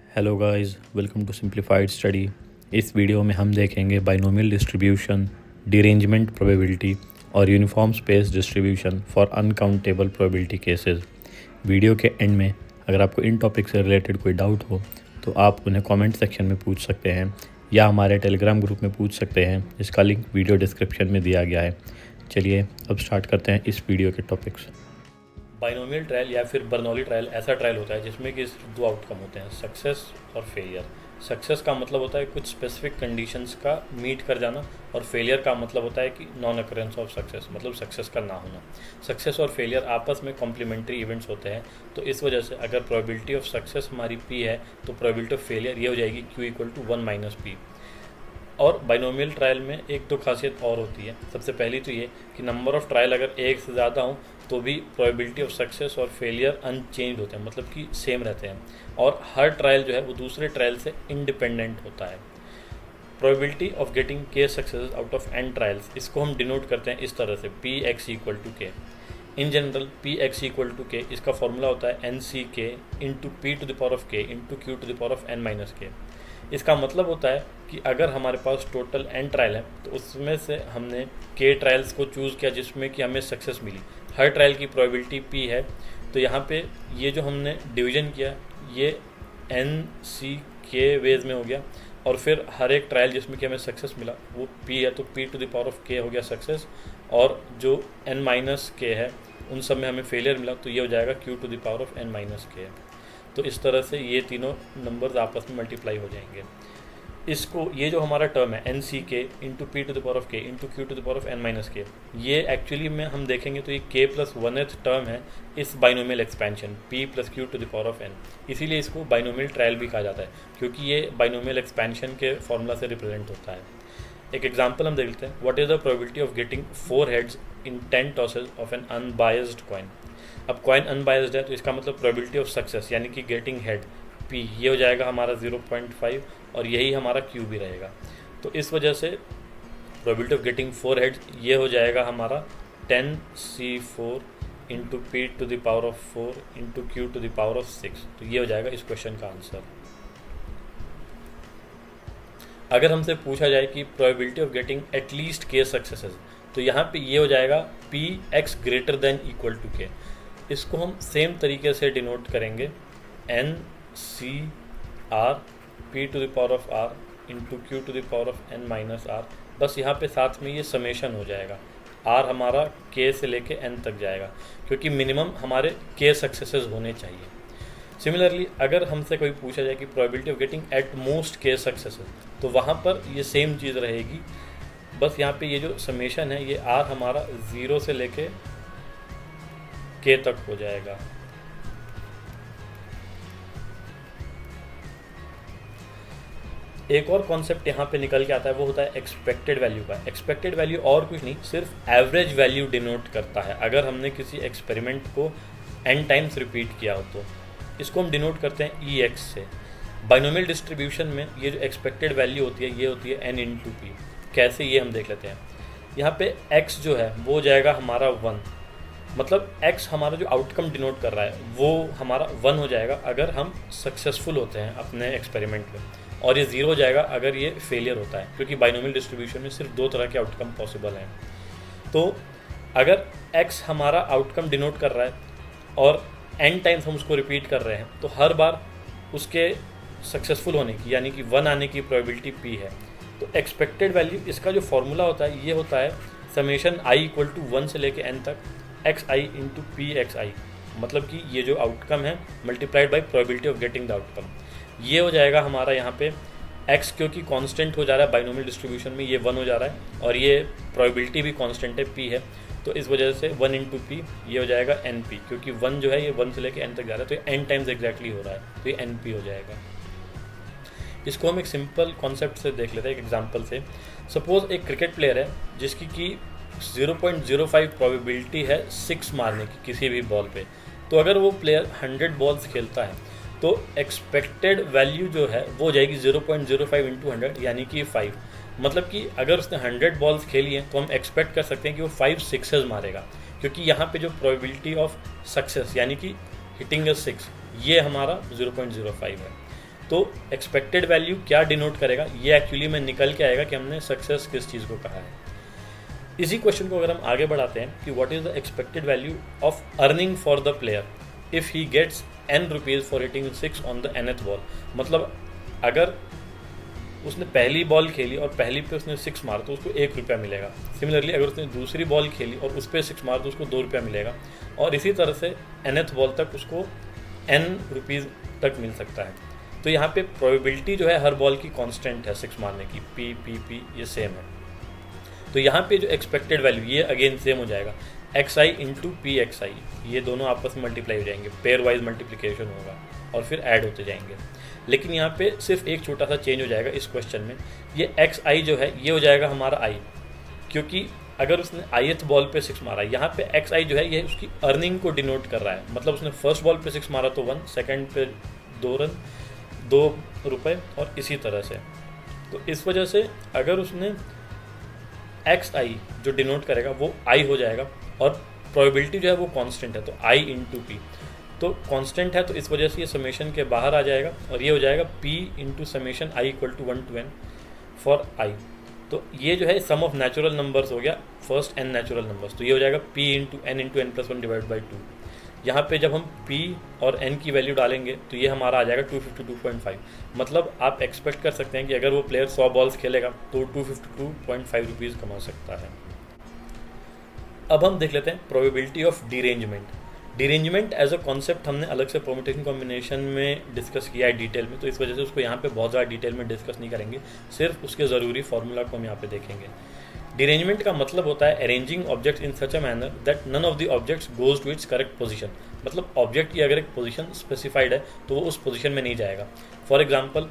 Hello guys, welcome to simplified study. इस video में हम देखेंगे बाइनोमियल डिस्ट्रीब्यूशन, डिरेंजमेंट प्रोबेबिलिटी और uniform space distribution for uncountable probability cases. Video के end में अगर आपको इन टॉपिक से रिलेटेड कोई डाउट हो तो आप उन्हें कमेंट सेक्शन में पूछ सकते हैं या हमारे टेलीग्राम ग्रुप में पूछ सकते हैं, जिसका लिंक वीडियो डिस्क्रिप्शन में दिया गया है। चलिए अब स्टार्ट करते हैं इस वीडियो के टॉपिक्स। बाइनोमियल ट्रायल या फिर बर्नौली ट्रायल ऐसा ट्रायल होता है जिसमें कि दो आउटकम होते हैं, सक्सेस और फेलियर। सक्सेस का मतलब होता है कुछ स्पेसिफिक कंडीशंस का मीट कर जाना, और फेलियर का मतलब होता है कि नॉन अकरेंस ऑफ सक्सेस, मतलब सक्सेस का ना होना। सक्सेस और फेलियर आपस में कॉम्प्लीमेंट्री इवेंट्स होते हैं, तो इस वजह से अगर प्रोबेबिलिटी ऑफ सक्सेस हमारी p है तो प्रोबेबिलिटी ऑफ फेलियर ये हो जाएगी q = 1 - p। और बाइनोमियल ट्रायल में एक दो खासियत और होती है। सबसे पहली तो ये कि नंबर ऑफ़ ट्रायल अगर एक से ज़्यादा हो तो भी प्रोबेबिलिटी ऑफ सक्सेस और फेलियर अनचेंज होते हैं, मतलब कि सेम रहते हैं, और हर ट्रायल जो है वो दूसरे ट्रायल से इंडिपेंडेंट होता है। Probability of getting k success out of n trials, इसको हम डिनोट करते हैं इस तरह से, px = k। In general px = k, इसका फॉर्मूला होता है nck × p⁴k × q⁴n - k। इसका मतलब होता है कि अगर हमारे पास टोटल n ट्रायल है तो उसमें से हमने k ट्रायल्स को चूज़ किया जिसमें कि हमें सक्सेस मिली। हर ट्रायल की प्रोबेबिलिटी p है, तो यहाँ पे ये जो हमने डिवीज़न किया ये nck वेज में हो गया, और फिर हर एक ट्रायल जिसमें कि हमें सक्सेस मिला वो p है, तो p⁴k हो गया सक्सेस, और जो n - k है उन सब में हमें फेलियर मिला तो ये हो जाएगा q⁴n - k। तो इस तरह से ये तीनों नंबर्स आपस में मल्टीप्लाई हो जाएंगे। इसको ये जो हमारा टर्म है nck × p⁴k × q⁴n - k, ये एक्चुअली में हम देखेंगे तो ये k + 1th टर्म है इस बाइनोमियल एक्सपेंशन p + q⁴n। इसीलिए इसको बाइनोमियल ट्रायल भी कहा जाता है, क्योंकि ये बाइनोमियल एक्सपेंशन के फॉर्मूला से रिप्रेजेंट होता है। एक एग्जांपल हम देख लेते हैं। What is the probability of getting 4 heads in 10 tosses of N unbiased coin. अब कॉइन अनबायस्ड है तो इसका मतलब प्रोबेबिलिटी ऑफ सक्सेस यानी कि गेटिंग हेड p, ये हो जाएगा हमारा 0.5, और यही हमारा q भी रहेगा। तो इस वजह से प्रोबेबिलिटी ऑफ गेटिंग 4 हेड्स ये हो जाएगा हमारा 10c4 × p⁴ × q⁴6। तो ये हो जाएगा इस क्वेश्चन का आंसर। अगर हमसे पूछा जाए कि probability of getting at least k successes, तो यहाँ पे ये हो जाएगा px > k। इसको हम सेम तरीके से डिनोट करेंगे nCr p⁴r × q⁴n - r, बस यहाँ पे साथ में ये समेशन हो जाएगा। r हमारा k से लेके n तक जाएगा, क्योंकि मिनिमम हमारे k सक्सेसेस होने चाहिए। सिमिलरली अगर हमसे कोई पूछा जाए कि probability of getting at most k successes, तो वहाँ पर ये सेम चीज़ रहेगी, बस यहाँ पे ये जो समेशन है ये r हमारा 0 से लेके k तक हो जाएगा। एक और कॉन्सेप्ट यहाँ पे निकल के आता है, वो होता है एक्सपेक्टेड वैल्यू का। एक्सपेक्टेड वैल्यू और कुछ नहीं, सिर्फ एवरेज वैल्यू डिनोट करता है। अगर हमने किसी एक्सपेरिमेंट को n टाइम्स रिपीट किया हो तो इसको हम डिनोट करते हैं ex से। बाइनोमियल डिस्ट्रीब्यूशन में ये जो एक्सपेक्टेड वैल्यू होती है ये होती है n × p। कैसे, ये हम देख लेते हैं। यहाँ पे x जो है वो हो जाएगा हमारा 1, मतलब x हमारा जो आउटकम डिनोट कर रहा है वो हमारा 1 हो जाएगा अगर हम सक्सेसफुल होते हैं अपने एक्सपेरिमेंट में, और ये 0 हो जाएगा अगर ये फेलियर होता है, क्योंकि बाइनोमियल डिस्ट्रीब्यूशन में सिर्फ 2 तरह के आउटकम पॉसिबल हैं। तो अगर x हमारा आउटकम डिनोट कर रहा है और n टाइम्स हम उसको रिपीट कर रहे हैं, तो हर बार उसके सक्सेसफुल होने की यानी कि 1 आने की प्रोबेबिलिटी p है। तो एक्सपेक्टेड वैल्यू, इसका जो फॉर्मूला होता है ये होता है समेशन i = 1 से लेके n तक xi × pxi, मतलब कि ये जो आउटकम है multiplied by probability of getting the outcome. ये हो जाएगा हमारा यहाँ पे x, क्योंकि कांस्टेंट हो जा रहा है बाइनोमियल डिस्ट्रीब्यूशन में, ये 1 हो जा रहा है, और ये प्रोबेबिलिटी भी कांस्टेंट है p है, तो इस वजह से 1 × p ये हो जाएगा np, क्योंकि 1 जो है ये 1 से लेके n तक जा रहा है, तो ये n टाइम्स एग्जैक्टली हो रहा है, तो ये np हो जाएगा। इसको हम एक सिंपल कॉन्सेप्ट से देख लेते हैं, एक एग्जांपल से। सपोज एक क्रिकेट प्लेयर है जिसकी कि 0.05 प्रोबेबिलिटी है 6 मारने की किसी भी बॉल पे। तो अगर वो प्लेयर 100 बॉल्स खेलता है तो एक्सपेक्टेड वैल्यू जो है वो हो जाएगी 0.05 × 100 यानी कि 5। मतलब कि अगर उसने 100 बॉल्स खेली हैं तो हम एक्सपेक्ट कर सकते हैं कि वो 5 सिक्सेस मारेगा, क्योंकि यहाँ पे जो प्रोबेबिलिटी ऑफ सक्सेस यानी कि हिटिंग अ 6 ये हमारा 0.05 है। तो एक्सपेक्टेड वैल्यू क्या डिनोट करेगा, ये एक्चुअली में निकल के आएगा कि हमने सक्सेस किस चीज़ को कहा है। इसी क्वेश्चन को अगर हम आगे बढ़ाते हैं कि what is the expected value of earning for the player if he gets n rupees for hitting 6 on the nth ball. मतलब अगर उसने पहली बॉल खेली और पहली पे उसने 6 मारा तो उसको 1 रुपया मिलेगा। सिमिलरली अगर उसने दूसरी बॉल खेली और उस पर 6 मारा तो उसको 2 रुपया मिलेगा, और इसी तरह से nth बॉल तक उसको n रुपीज़ तक मिल सकता है। तो यहाँ पे प्रोबेबिलिटी जो है हर बॉल की कांस्टेंट है 6 मारने की, p ये सेम है। तो यहाँ पे जो एक्सपेक्टेड वैल्यू ये अगेन सेम हो जाएगा xi इंटू पी एक्स आई, ये दोनों आपस में मल्टीप्लाई हो जाएंगे, पेयर वाइज मल्टीप्लिकेशन होगा और फिर ऐड होते जाएंगे। लेकिन यहाँ पे सिर्फ एक छोटा सा चेंज हो जाएगा इस क्वेश्चन में, ये xi जो है ये हो जाएगा हमारा i, क्योंकि अगर उसने ith बॉल पे 6 मारा, यहाँ पे xi जो है ये उसकी अर्निंग को डिनोट कर रहा है। मतलब उसने फर्स्ट बॉल पे 6 मारा तो 1, सेकंड पे 2 रन 2 रुपये और इसी तरह से। तो इस वजह से अगर उसने xi जो डिनोट करेगा वो i हो जाएगा, और प्रोबेबिलिटी जो है वो कांस्टेंट है तो i इंटू पी, तो कांस्टेंट है तो इस वजह से ये समेशन के बाहर आ जाएगा और ये हो जाएगा p into summation i equal to 1 to n for i। तो ये जो है सम ऑफ नेचुरल नंबर्स हो गया, फर्स्ट n नेचुरल नंबर्स, तो ये हो जाएगा p into n plus 1 divide by 2। यहाँ पे जब हम p और n की वैल्यू डालेंगे तो ये हमारा आ जाएगा 252.5। मतलब आप एक्सपेक्ट कर सकते हैं कि अगर वो प्लेयर 100 बॉल्स खेलेगा तो 252.5 रुपीज़ कमा सकता है। अब हम देख लेते हैं probability of derangement. Derangement as a concept हमने अलग से परम्यूटेशन कॉम्बिनेशन में डिस्कस किया है डिटेल में, तो इस वजह से उसको यहाँ पे बहुत ज़्यादा डिटेल में डिस्कस नहीं करेंगे, सिर्फ उसके ज़रूरी फार्मूला को हम यहाँ पे देखेंगे। डीरेंजमेंट का मतलब होता है arranging objects in such a manner that none of the objects goes to its correct position. मतलब ऑब्जेक्ट की अगर एक पोजीशन स्पेसिफाइड है तो वो उस पोजीशन में नहीं जाएगा। फॉर एग्जांपल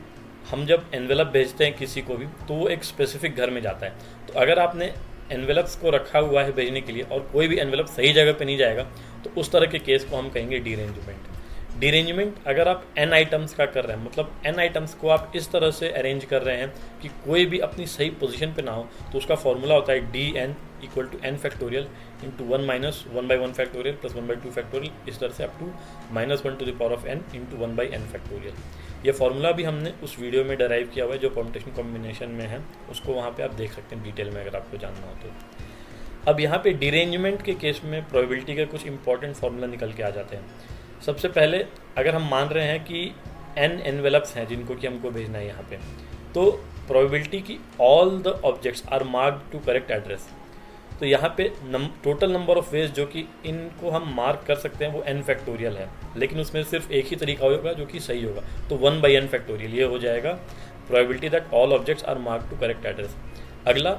हम जब एनवेलप भेजते हैं किसी को भी तो वो एक स्पेसिफिक घर में जाता है, तो अगर आपने एनवेलप्स को रखा हुआ है भेजने के लिए और कोई भी एनवेलप सही जगह पे नहीं जाएगा तो उस तरह के केस को हम कहेंगे डीरेंजमेंट। डीरेंजमेंट अगर आप n आइटम्स का कर रहे हैं, मतलब n आइटम्स को आप इस तरह से अरेंज कर रहे हैं कि कोई भी अपनी सही पोजीशन पे ना हो, तो उसका फॉर्मूला होता है dn equal to n factorial into 1 minus 1/1 factorial plus 1/2 factorial, इस तरह से up to -1 to the power of n into 1/n factorial. ये फार्मूला भी हमने उस वीडियो में डराइव किया हुआ है जो परम्यूटेशन कॉम्बिनेशन में है, उसको वहाँ पे आप देख सकते हैं डिटेल में अगर आपको जानना हो तो। अब यहाँ पे डीरेंजमेंट के केस में प्रोबेबिलिटी के कुछ इंपॉर्टेंट फार्मूला निकल के आ जाते हैं। सबसे पहले अगर हम मान रहे हैं कि n एनवेलप्स हैं जिनको कि हमको भेजना है यहाँ पे, तो प्रोबेबिलिटी की all the objects are marked to correct address. तो यहाँ पे टोटल नंबर ऑफ वेज जो कि इनको हम मार्क कर सकते हैं वो n फैक्टोरियल है, लेकिन उसमें सिर्फ एक ही तरीका होगा जो कि सही होगा, तो 1/n फैक्टोरियल ये हो जाएगा probability that all objects are marked to correct address. अगला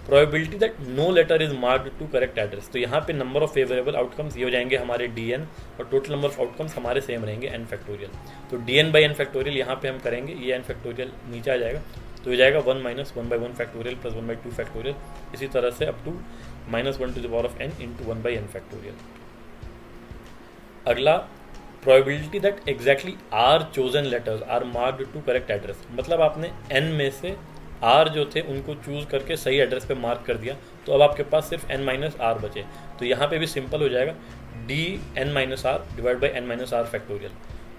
probability that no letter is marked to correct address, तो यहाँ पे नंबर ऑफ फेवरेबल आउटकम्स ये हो जाएंगे हमारे dn और टोटल नंबर ऑफ आउटकम्स हमारे सेम रहेंगे n फैक्टोरियल। तो dn/n फैक्टोरियल यहाँ पे हम करेंगे, ये n फैक्टोरियल नीचे आ जाएगा तो हो जाएगा 1 माइनस 1/1 फैक्टोरियल प्लस 1/2 फैक्टोरियल, इसी तरह से up to -1 to the power of n into 1/n factorial. अगला probability that exactly r chosen letters are marked to correct address, मतलब आपने n में से r जो थे उनको चूज करके सही एड्रेस पे मार्क कर दिया, तो अब आपके पास सिर्फ n माइनस r बचे, तो यहाँ पे भी सिंपल हो जाएगा dn minus r divide by n minus r factorial.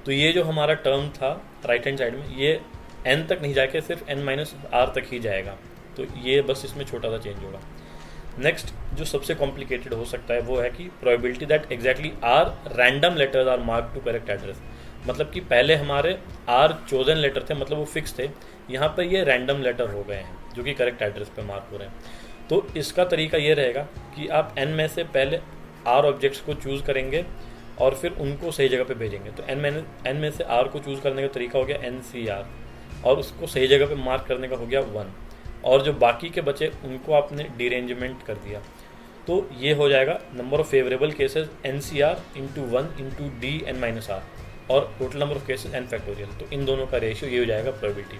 तो ये जो हमारा टर्म था राइट हैंड साइड में ये n तक नहीं जाके सिर्फ n माइनस r तक ही जाएगा, तो ये बस इसमें छोटा सा चेंज होगा। नेक्स्ट जो सबसे कॉम्प्लिकेटेड हो सकता है वो है कि probability that exactly r random letters are marked to correct address, मतलब कि पहले हमारे r चोजन लेटर थे, मतलब वो फिक्स थे, यहाँ पर ये रैंडम लेटर हो गए हैं जो कि करेक्ट एड्रेस पे मार्क हो रहे हैं। तो इसका तरीका ये रहेगा कि आप n में से पहले r ऑब्जेक्ट्स को चूज़ करेंगे और फिर उनको सही जगह पे भेजेंगे। तो n में से r को चूज़ करने का तरीका हो गया NCR, और उसको सही जगह पे मार्क करने का हो गया 1, और जो बाकी के बचे उनको आपने डीरेंजमेंट कर दिया, तो ये हो जाएगा number of favourable cases NCR into 1 into dn-r और total number of cases n factorial, तो इन दोनों का रेशियो ये हो जाएगा प्रोबेबिलिटी।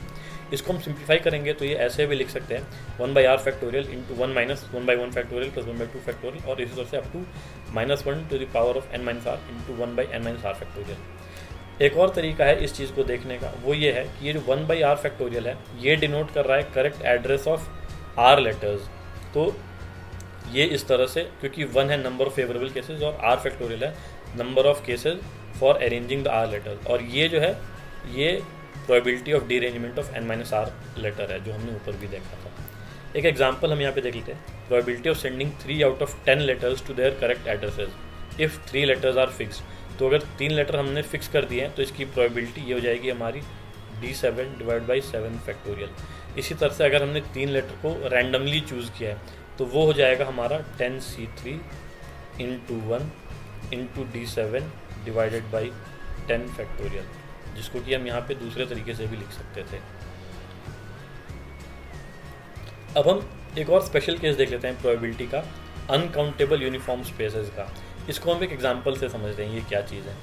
इसको हम सिंप्लीफाई करेंगे तो ये ऐसे भी लिख सकते हैं 1/r factorial into 1 minus 1/1 factorial plus 1/2 factorial, और इसी तरह से up to -1 to the power of n minus r into 1/n-r factorial. एक और तरीका है इस चीज़ को देखने का, वो ये है कि ये जो 1/r फैक्टोरियल है ये डिनोट कर रहा है correct address of r letters. तो ये इस तरह से, क्योंकि 1 है नंबर ऑफ फेवरेबल केसेस और r फैक्टोरियल है number of cases for arranging the r letters, और ये जो है ये probability of derangement of n-r letter है, जो हमने ऊपर भी देखा था। एक एग्जांपल हम यहाँ पे देख लेते हैं। Probability of sending 3 out of 10 letters to their correct addresses if 3 letters are fixed. तो अगर 3 लेटर हमने फिक्स कर दिए हैं तो इसकी प्रोबेबिलिटी ये हो जाएगी हमारी D7 डिवाइड बाई 7 फैक्टोरियल। इसी तरह से अगर हमने 3 लेटर को रैंडमली चूज़ किया है तो वो हो जाएगा हमारा 10C3 into 1 into D7 divided by 10 factorial, जिसको कि हम यहाँ पे दूसरे तरीके से भी लिख सकते थे। अब हम एक और स्पेशल केस देख लेते हैं प्रोबेबिलिटी का, अनकाउंटेबल यूनिफॉर्म स्पेसेस का। इसको हम एक एग्जांपल से समझ रहे हैं ये क्या चीज़ है।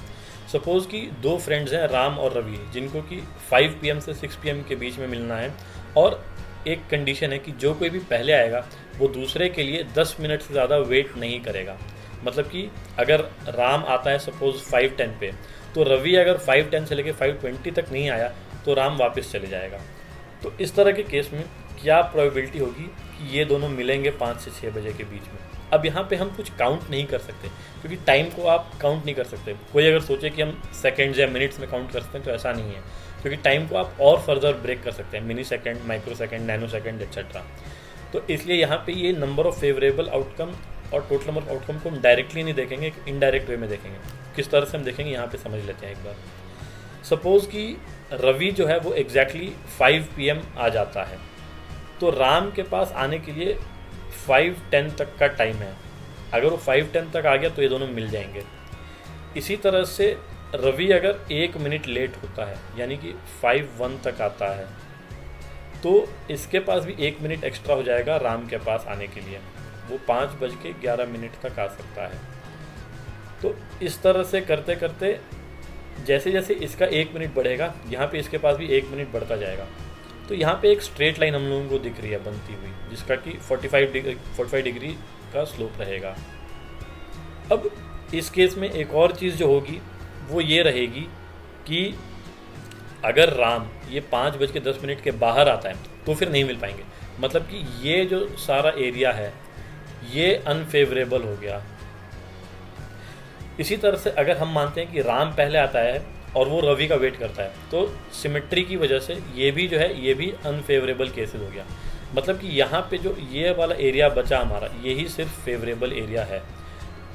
सपोज़ कि 2 फ्रेंड्स हैं, राम और रवि, जिनको कि 5 PM से 6 PM के बीच में मिलना है, और एक कंडीशन है कि जो कोई भी पहले आएगा वो दूसरे के लिए 10 मिनट से ज़्यादा वेट नहीं करेगा। मतलब कि अगर राम आता है सपोज़ 5:10 पे, तो रवि अगर 5:10 से लेकर 5:20 तक नहीं आया तो राम वापस चले जाएगा। तो इस तरह के केस में क्या प्रोबेबिलिटी होगी कि ये दोनों मिलेंगे 5 से 6 बजे के बीच में। अब यहाँ पे हम कुछ काउंट नहीं कर सकते, क्योंकि टाइम को आप काउंट नहीं कर सकते। कोई अगर सोचे कि हम सेकेंड्स या मिनट्स में काउंट कर सकते हैं तो ऐसा नहीं है, क्योंकि टाइम को आप और फर्दर ब्रेक कर सकते हैं, mini second, micro second, nano second etcetera. तो इसलिए यहाँ पे ये नंबर ऑफ फेवरेबल आउटकम और टोटल नंबर ऑफ आउटकम को हम डायरेक्टली नहीं देखेंगे, एक इनडायरेक्ट वे में देखेंगे। किस तरह से हम देखेंगे यहाँ पे समझ लेते हैं एक बार। सपोज़ कि रवि जो है वो एग्जैक्टली 5 PM आ जाता है, तो राम के पास आने के लिए 5:10 तक का टाइम है। अगर वो 5:10 तक आ गया तो ये दोनों मिल जाएंगे। इसी तरह से रवि अगर 1 मिनट लेट होता है, यानी कि 5:01 तक आता है, तो इसके पास भी 1 मिनट एक्स्ट्रा हो जाएगा राम के पास आने के लिए, वो 5:11 तक आ सकता है। तो इस तरह से करते करते जैसे जैसे इसका 1 मिनट बढ़ेगा, यहाँ पे इसके पास भी 1 मिनट बढ़ता जाएगा। तो यहाँ पे एक स्ट्रेट लाइन हम लोगों को दिख रही है बनती हुई, जिसका कि 45 डिग्री का स्लोप रहेगा। अब इस केस में एक और चीज़ जो होगी वो ये रहेगी कि अगर राम ये 5:10 के बाहर आता है तो फिर नहीं मिल पाएंगे। मतलब कि ये जो सारा एरिया है ये अनफेवरेबल हो गया। इसी तरह से अगर हम मानते हैं कि राम पहले आता है और वो रवि का वेट करता है, तो सिमेट्री की वजह से ये भी जो है ये भी अनफेवरेबल केसेस हो गया। मतलब कि यहाँ पे जो ये वाला एरिया बचा हमारा, यही सिर्फ फेवरेबल एरिया है।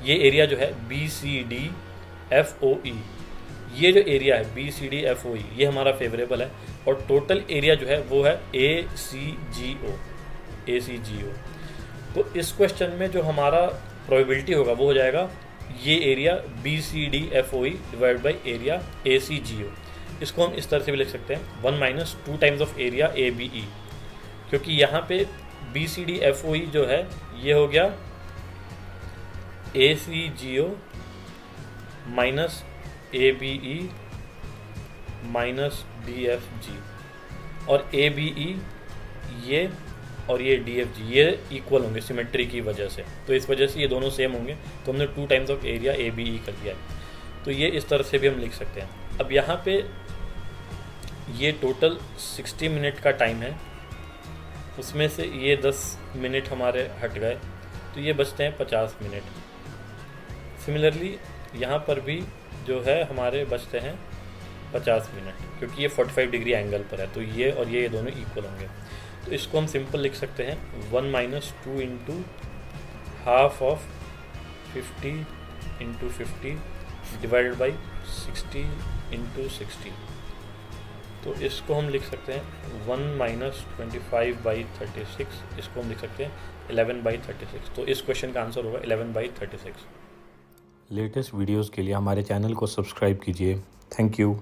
ये एरिया जो है BCDFOE, ये जो एरिया है BCDFOE ये हमारा फेवरेबल है, और टोटल एरिया जो है वो है ACGO। तो इस क्वेश्चन में जो हमारा प्रोबेबिलिटी होगा वो हो जाएगा ये area BCDFOE divide by area ACGO। इसको हम इस तरह से भी लिख सकते हैं 1 - 2 टाइम्स ऑफ एरिया ABE, क्योंकि यहाँ पे BCDFOE जो है ये हो गया ACGO minus ABE minus DFG, और ABE ये और ये DFG ये इक्वल होंगे सिमेट्री की वजह से। तो इस वजह से ये दोनों सेम होंगे, तो हमने 2 टाइम्स ऑफ एरिया ABE कर दिया है। तो ये इस तरह से भी हम लिख सकते हैं। अब यहाँ पे ये टोटल 60 मिनट का टाइम है, उसमें से ये 10 मिनट हमारे हट गए, तो ये बचते हैं 50 मिनट। सिमिलरली यहाँ पर भी जो है हमारे बचते हैं 50 मिनट, क्योंकि ये 45 डिग्री एंगल पर है, तो ये और ये दोनों इक्वल होंगे। तो इसको हम सिंपल लिख सकते हैं 1 - 2 into half of 50 into 50 divided by 60 into 60। तो इसको हम लिख सकते हैं 1 - 25/36, इसको हम लिख सकते हैं 11/36। तो इस क्वेश्चन का आंसर होगा 11/36। लेटेस्ट वीडियोस के लिए हमारे चैनल को सब्सक्राइब कीजिए। Thank you.